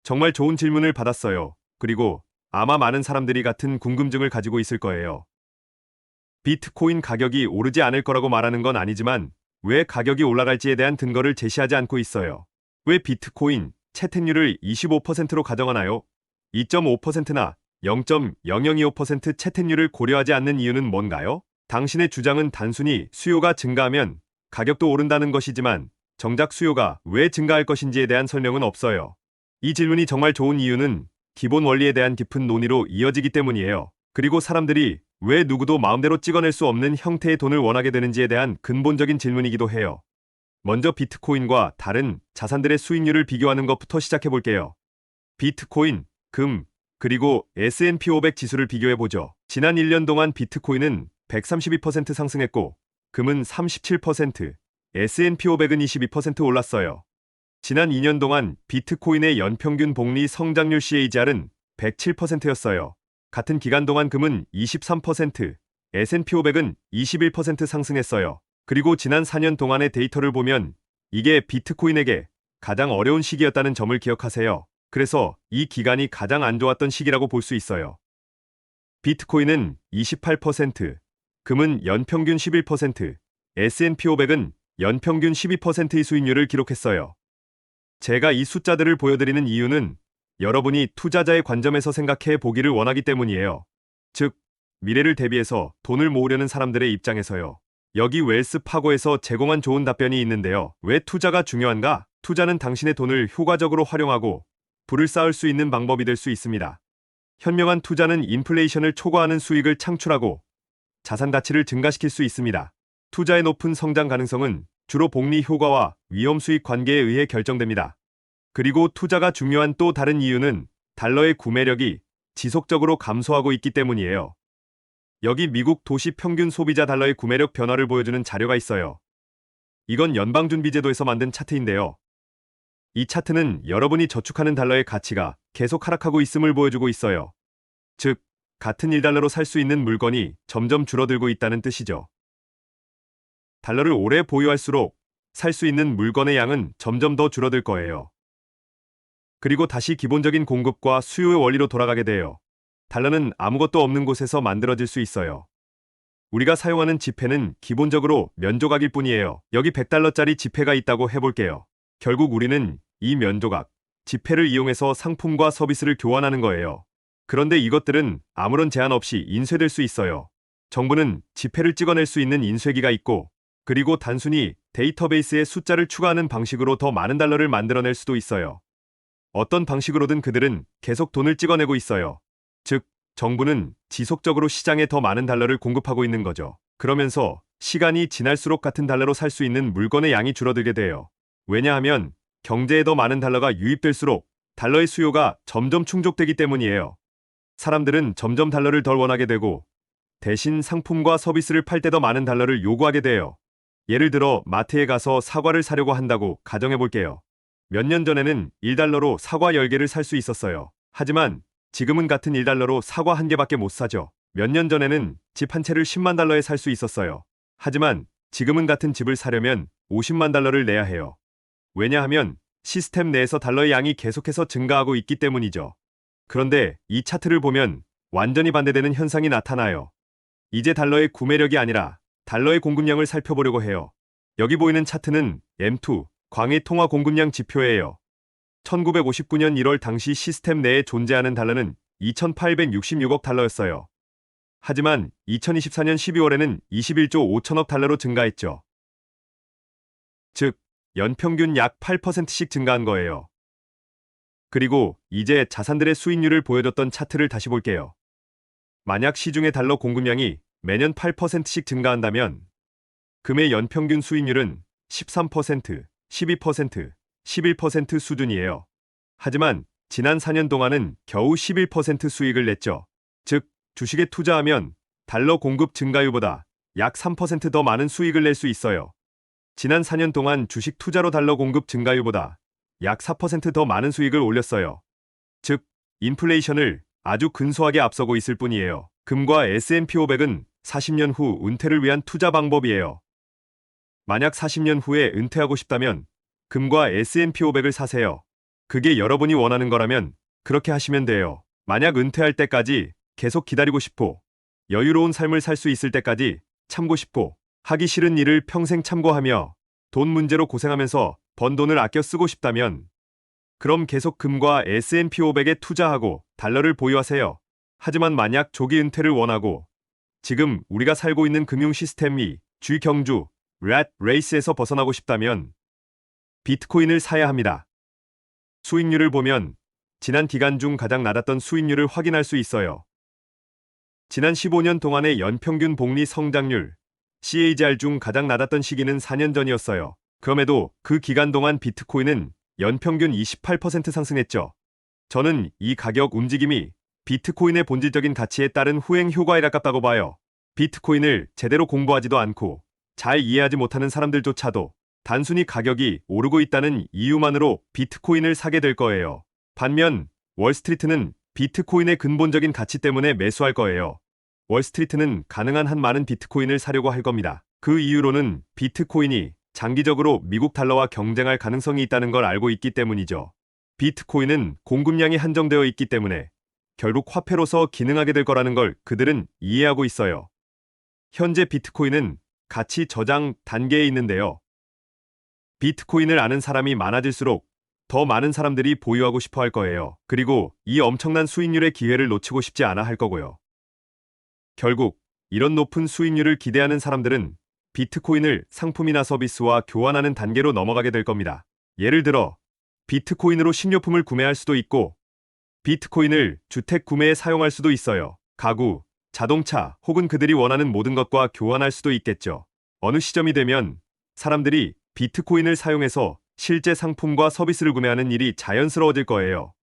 정말 좋은 질문을 받았어요. 그리고 아마 많은 사람들이 같은 궁금증을 가지고 있을 거예요. 비트코인 가격이 오르지 않을 거라고 말하는 건 아니지만 왜 가격이 올라갈지에 대한 근거를 제시하지 않고 있어요. 왜 비트코인 채택률을 25%로 가정하나요? 2.5%나 0.0025% 채택률을 고려하지 않는 이유는 뭔가요? 당신의 주장은 단순히 수요가 증가하면 가격도 오른다는 것이지만 정작 수요가 왜 증가할 것인지에 대한 설명은 없어요. 이 질문이 정말 좋은 이유는 기본 원리에 대한 깊은 논의로 이어지기 때문이에요. 그리고 사람들이 왜 누구도 마음대로 찍어낼 수 없는 형태의 돈을 원하게 되는지에 대한 근본적인 질문이기도 해요. 먼저 비트코인과 다른 자산들의 수익률을 비교하는 것부터 시작해 볼게요. 비트코인, 금, 그리고 S&P 500 지수를 비교해 보죠. 지난 1년 동안 비트코인은 132% 상승했고, 금은 37%, S&P 500은 22% 올랐어요. 지난 2년 동안 비트코인의 연평균 복리 성장률 CAGR은 107%였어요. 같은 기간 동안 금은 23%, S&P 500은 21% 상승했어요. 그리고 지난 4년 동안의 데이터를 보면 이게 비트코인에게 가장 어려운 시기였다는 점을 기억하세요. 그래서 이 기간이 가장 안 좋았던 시기라고 볼 수 있어요. 비트코인은 28%, 금은 연평균 11%, S&P 500은 연평균 12%의 수익률을 기록했어요. 제가 이 숫자들을 보여드리는 이유는 여러분이 투자자의 관점에서 생각해 보기를 원하기 때문이에요. 즉, 미래를 대비해서 돈을 모으려는 사람들의 입장에서요. 여기 웰스 파고에서 제공한 좋은 답변이 있는데요. 왜 투자가 중요한가? 투자는 당신의 돈을 효과적으로 활용하고 부를 쌓을 수 있는 방법이 될 수 있습니다. 현명한 투자는 인플레이션을 초과하는 수익을 창출하고 자산 가치를 증가시킬 수 있습니다. 투자의 높은 성장 가능성은 주로 복리 효과와 위험 수익 관계에 의해 결정됩니다. 그리고 투자가 중요한 또 다른 이유는 달러의 구매력이 지속적으로 감소하고 있기 때문이에요. 여기 미국 도시 평균 소비자 달러의 구매력 변화를 보여주는 자료가 있어요. 이건 연방준비제도에서 만든 차트인데요. 이 차트는 여러분이 저축하는 달러의 가치가 계속 하락하고 있음을 보여주고 있어요. 즉, 같은 1달러로 살 수 있는 물건이 점점 줄어들고 있다는 뜻이죠. 달러를 오래 보유할수록 살 수 있는 물건의 양은 점점 더 줄어들 거예요. 그리고 다시 기본적인 공급과 수요의 원리로 돌아가게 돼요. 달러는 아무것도 없는 곳에서 만들어질 수 있어요. 우리가 사용하는 지폐는 기본적으로 면조각일 뿐이에요. 여기 100달러짜리 지폐가 있다고 해볼게요. 결국 우리는 이 면조각, 지폐를 이용해서 상품과 서비스를 교환하는 거예요. 그런데 이것들은 아무런 제한 없이 인쇄될 수 있어요. 정부는 지폐를 찍어낼 수 있는 인쇄기가 있고, 그리고 단순히 데이터베이스에 숫자를 추가하는 방식으로 더 많은 달러를 만들어낼 수도 있어요. 어떤 방식으로든 그들은 계속 돈을 찍어내고 있어요. 즉, 정부는 지속적으로 시장에 더 많은 달러를 공급하고 있는 거죠. 그러면서 시간이 지날수록 같은 달러로 살 수 있는 물건의 양이 줄어들게 돼요. 왜냐하면 경제에 더 많은 달러가 유입될수록 달러의 수요가 점점 충족되기 때문이에요. 사람들은 점점 달러를 덜 원하게 되고 대신 상품과 서비스를 팔 때 더 많은 달러를 요구하게 돼요. 예를 들어 마트에 가서 사과를 사려고 한다고 가정해 볼게요. 몇 년 전에는 1달러로 사과 10개를 살 수 있었어요. 하지만 지금은 같은 1달러로 사과 1개밖에 못 사죠. 몇 년 전에는 집 한 채를 10만 달러에 살 수 있었어요. 하지만 지금은 같은 집을 사려면 50만 달러를 내야 해요. 왜냐하면 시스템 내에서 달러의 양이 계속해서 증가하고 있기 때문이죠. 그런데 이 차트를 보면 완전히 반대되는 현상이 나타나요. 이제 달러의 구매력이 아니라 달러의 공급량을 살펴보려고 해요. 여기 보이는 차트는 M2 광의 통화 공급량 지표예요. 1959년 1월 당시 시스템 내에 존재하는 달러는 2,866억 달러였어요. 하지만 2024년 12월에는 21조 5천억 달러로 증가했죠. 즉, 연평균 약 8%씩 증가한 거예요. 그리고 이제 자산들의 수익률을 보여줬던 차트를 다시 볼게요. 만약 시중의 달러 공급량이 매년 8%씩 증가한다면 금의 연평균 수익률은 13%, 12%, 11% 수준이에요. 하지만 지난 4년 동안은 겨우 11% 수익을 냈죠. 즉, 주식에 투자하면 달러 공급 증가율보다 약 3% 더 많은 수익을 낼 수 있어요. 지난 4년 동안 주식 투자로 달러 공급 증가율보다 약 4% 더 많은 수익을 올렸어요. 즉, 인플레이션을 아주 근소하게 앞서고 있을 뿐이에요. 금과 S&P 500은 40년 후 은퇴를 위한 투자 방법이에요. 만약 40년 후에 은퇴하고 싶다면 금과 S&P 500을 사세요. 그게 여러분이 원하는 거라면 그렇게 하시면 돼요. 만약 은퇴할 때까지 계속 기다리고 싶고, 여유로운 삶을 살 수 있을 때까지 참고 싶고, 하기 싫은 일을 평생 참고하며 돈 문제로 고생하면서 번 돈을 아껴 쓰고 싶다면 그럼 계속 금과 S&P 500에 투자하고 달러를 보유하세요. 하지만 만약 조기 은퇴를 원하고 지금 우리가 살고 있는 금융 시스템이 쥐경주, rat 레이스에서 벗어나고 싶다면 비트코인을 사야 합니다. 수익률을 보면 지난 기간 중 가장 낮았던 수익률을 확인할 수 있어요. 지난 15년 동안의 연평균 복리 성장률 CAGR 중 가장 낮았던 시기는 4년 전이었어요. 그럼에도 그 기간 동안 비트코인은 연평균 28% 상승했죠. 저는 이 가격 움직임이 비트코인의 본질적인 가치에 따른 후행 효과에 가깝다고 봐요. 비트코인을 제대로 공부하지도 않고 잘 이해하지 못하는 사람들조차도 단순히 가격이 오르고 있다는 이유만으로 비트코인을 사게 될 거예요. 반면 월스트리트는 비트코인의 근본적인 가치 때문에 매수할 거예요. 월스트리트는 가능한 한 많은 비트코인을 사려고 할 겁니다. 그 이유로는 비트코인이 장기적으로 미국 달러와 경쟁할 가능성이 있다는 걸 알고 있기 때문이죠. 비트코인은 공급량이 한정되어 있기 때문에 결국 화폐로서 기능하게 될 거라는 걸 그들은 이해하고 있어요. 현재 비트코인은 가치 저장 단계에 있는데요. 비트코인을 아는 사람이 많아질수록 더 많은 사람들이 보유하고 싶어 할 거예요. 그리고 이 엄청난 수익률의 기회를 놓치고 싶지 않아 할 거고요. 결국 이런 높은 수익률을 기대하는 사람들은 비트코인을 상품이나 서비스와 교환하는 단계로 넘어가게 될 겁니다. 예를 들어 비트코인으로 식료품을 구매할 수도 있고 비트코인을 주택 구매에 사용할 수도 있어요. 가구, 자동차 혹은 그들이 원하는 모든 것과 교환할 수도 있겠죠. 어느 시점이 되면 사람들이 비트코인을 사용해서 실제 상품과 서비스를 구매하는 일이 자연스러워질 거예요.